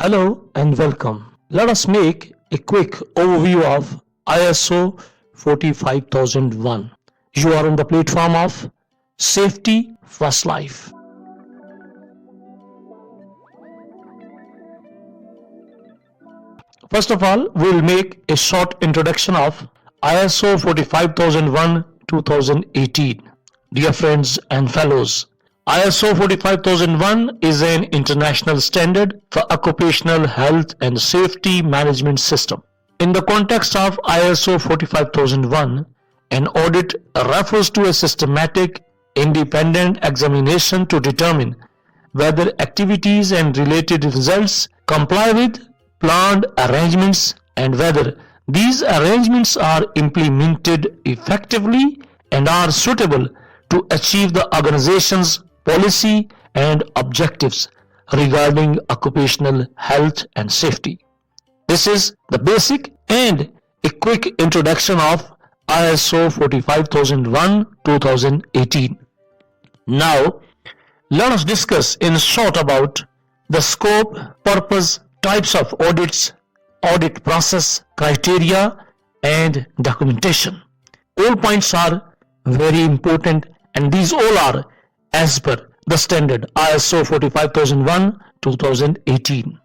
Hello and welcome. Let us make a quick overview of ISO 45001. You are on the platform of Safety First Life. First of all, we will make a short introduction of ISO 45001 2018. Dear friends and fellows, ISO 45001 is an international standard for occupational health and safety management system. In the context of ISO 45001, an audit refers to a systematic, independent examination to determine whether activities and related results comply with planned arrangements and whether these arrangements are implemented effectively and are suitable to achieve the organization's policy and objectives regarding occupational health and safety. This is the basic and a quick introduction of ISO 45001 2018. Now, let us discuss in short about the scope, purpose, types of audits, audit process, criteria, and documentation. All points are very important, and these all are as per the standard ISO 45001 2018.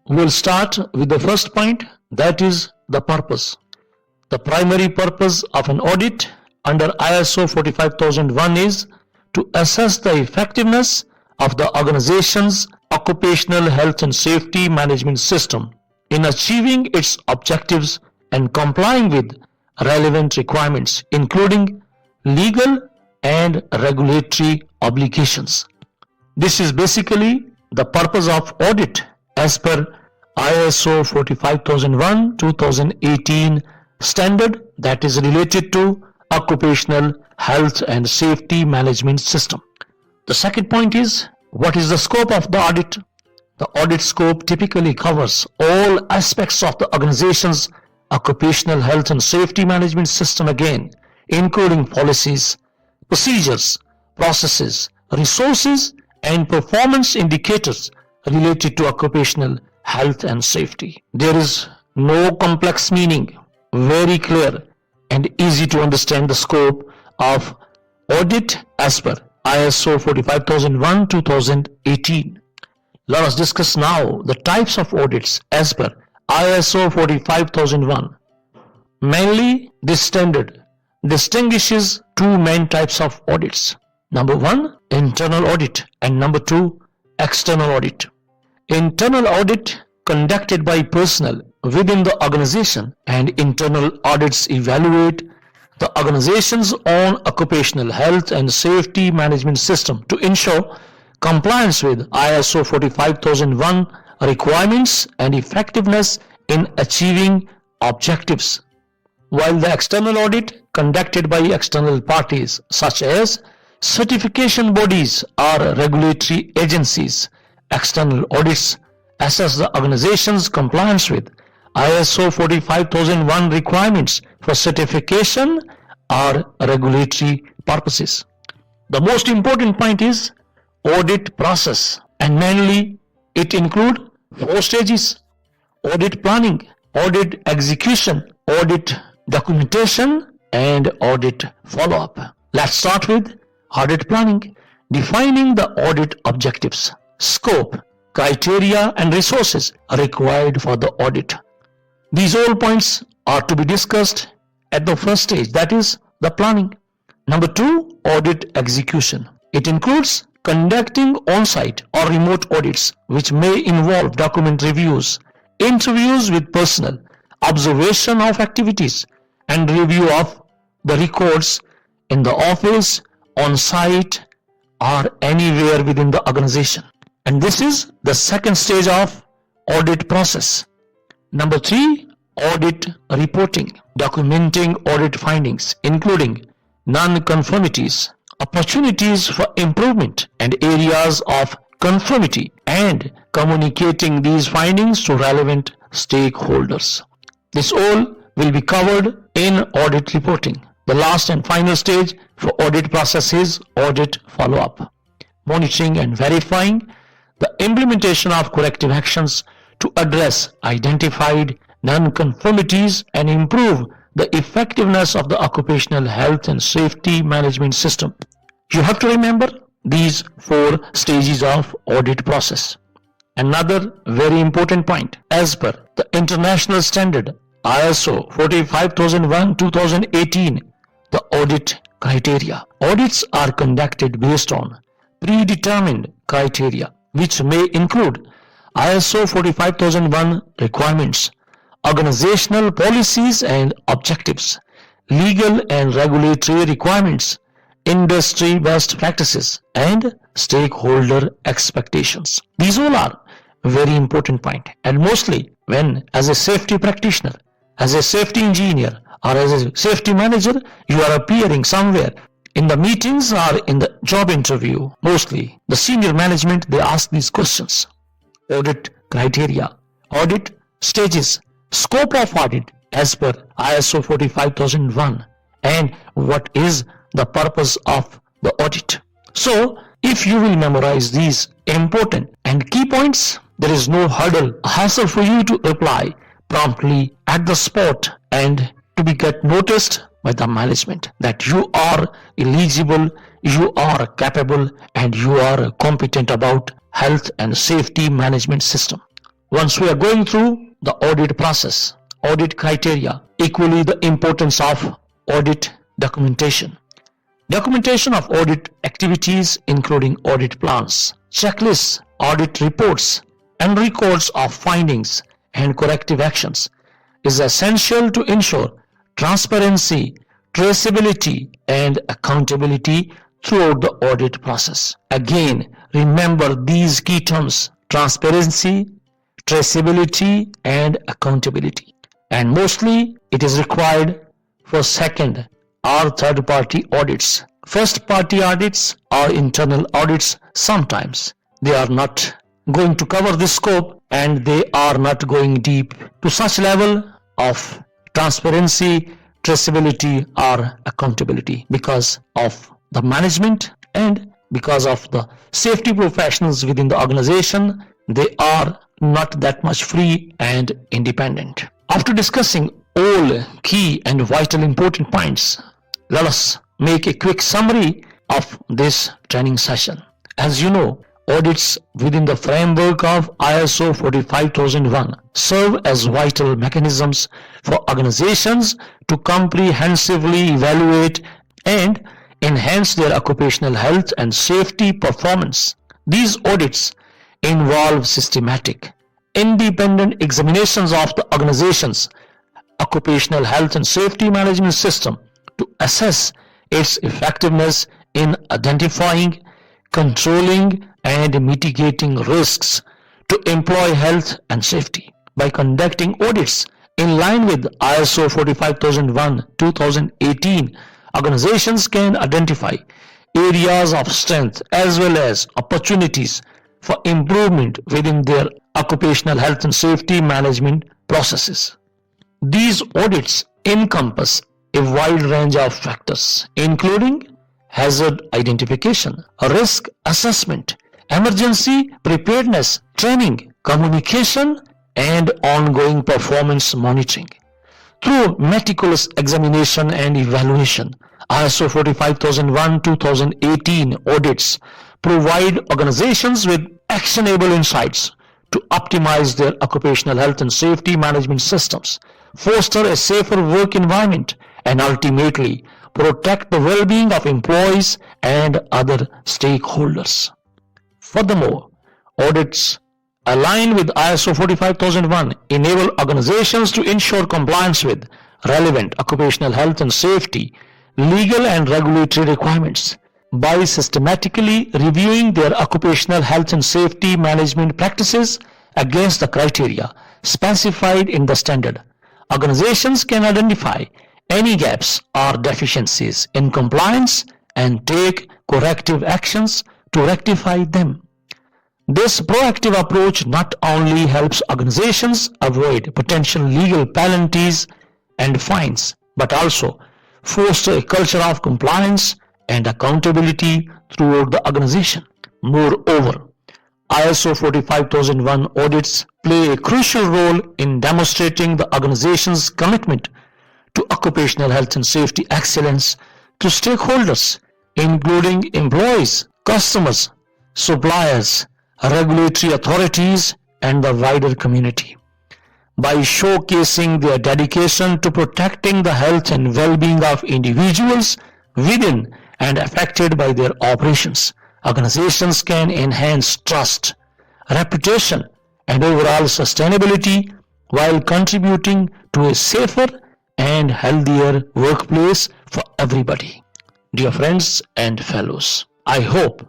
We'll start with the first point, that is the purpose. The primary purpose of an audit under ISO 45001 is to assess the effectiveness of the organization's occupational health and safety management system in achieving its objectives and complying with relevant requirements, including legal and regulatory obligations. This is basically the purpose of audit as per ISO 45001 2018 standard that is related to occupational health and safety management system. The second point is, what is the scope of the audit? The audit scope typically covers all aspects of the organization's occupational health and safety management system, again, including policies, procedures, processes, resources, and performance indicators related to occupational health and safety. There is no complex meaning, very clear and easy to understand the scope of audit as per ISO 45001 2018. Let us discuss now the types of audits as per ISO 45001. Mainly, this standard distinguishes two main types of audits. Number one, internal audit, and number two, external audit. Internal audit conducted by personnel within the organization, and internal audits evaluate the organization's own occupational health and safety management system to ensure compliance with ISO 45001 requirements and effectiveness in achieving objectives. While the external audit conducted by external parties such as certification bodies or regulatory agencies, external audits assess the organization's compliance with ISO 45001 requirements for certification or regulatory purposes. The most important point is audit process, and mainly it includes four stages: audit planning, audit execution, audit documentation, and audit follow-up. Let's start with audit planning, defining the audit objectives, scope, criteria, and resources required for the audit. These all points are to be discussed at the first stage, that is the planning. Number two, audit execution. It includes conducting on-site or remote audits which may involve document reviews, interviews with personnel, observation of activities, and review of the records in the office, on-site, or anywhere within the organization. And this is the second stage of audit process. Number three, audit reporting, documenting audit findings, including non-conformities, opportunities for improvement, and areas of conformity, and communicating these findings to relevant stakeholders. This all will be covered in audit reporting. The last and final stage for audit process is audit follow-up, monitoring and verifying the implementation of corrective actions to address identified non-conformities and improve the effectiveness of the occupational health and safety management system. You have to remember these 4 stages of audit process. Another very important point, as per the international standard ISO 45001-2018, the audit criteria. Audits are conducted based on predetermined criteria, which may include ISO 45001 requirements, organizational policies and objectives, legal and regulatory requirements, industry best practices, and stakeholder expectations. These all are very important point, and mostly when as a safety practitioner, as a safety engineer, or as a safety manager, you are appearing somewhere in the meetings or in the job interview, mostly the senior management, they ask these questions. Audit criteria, audit stages, scope of audit as per ISO 45001, and what is the purpose of the audit. So, if you will memorize these important and key points, there is no hassle for you to reply promptly at the spot and to be get noticed by the management that you are eligible, you are capable, and you are competent about health and safety management system. Once we are going through the audit process, audit criteria, equally the importance of audit documentation. Documentation of audit activities including audit plans, checklists, audit reports, and records of findings and corrective actions is essential to ensure transparency, traceability, and accountability throughout the audit process. Again, remember these key terms: transparency, traceability, and accountability. And mostly it is required for second or third party audits. First party audits or internal audits, sometimes they are not going to cover this scope and they are not going deep to such level of transparency, traceability, or accountability because of the management and because of the safety professionals within the organization. They are not that much free and independent. After discussing all key and vital important points, let us make a quick summary of this training session. As you know, audits within the framework of ISO 45001 serve as vital mechanisms for organizations to comprehensively evaluate and enhance their occupational health and safety performance. These audits involve systematic, independent examinations of the organization's occupational health and safety management system to assess its effectiveness in identifying, controlling, and mitigating risks to employee health and safety. By conducting audits in line with ISO 45001-2018, organizations can identify areas of strength as well as opportunities for improvement within their occupational health and safety management processes. These audits encompass a wide range of factors, including hazard identification, risk assessment, emergency preparedness, training, communication, and ongoing performance monitoring. Through meticulous examination and evaluation, ISO 45001-2018 audits provide organizations with actionable insights to optimize their occupational health and safety management systems, foster a safer work environment, and ultimately protect the well-being of employees and other stakeholders. Furthermore, audits aligned with ISO 45001 enable organizations to ensure compliance with relevant occupational health and safety, legal and regulatory requirements. By systematically reviewing their occupational health and safety management practices against the criteria specified in the standard, organizations can identify any gaps or deficiencies in compliance and take corrective actions to rectify them. This proactive approach not only helps organizations avoid potential legal penalties and fines, but also foster a culture of compliance and accountability throughout the organization. Moreover, ISO 45001 audits play a crucial role in demonstrating the organization's commitment to occupational health and safety excellence to stakeholders, including employees, customers, suppliers, regulatory authorities, and the wider community. By showcasing their dedication to protecting the health and well-being of individuals within and affected by their operations, organizations can enhance trust, reputation, and overall sustainability while contributing to a safer and healthier workplace for everybody. Dear friends and fellows, I hope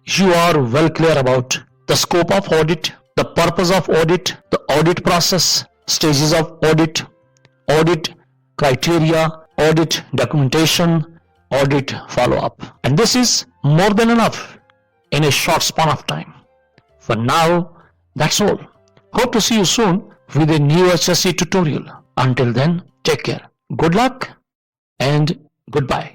you are well clear about the scope of audit, the purpose of audit, the audit process, stages of audit, audit criteria, audit documentation, audit follow-up. And this is more than enough in a short span of time. For now, that's all. Hope to see you soon with a new HSE tutorial. Until then, take care. Good luck and goodbye.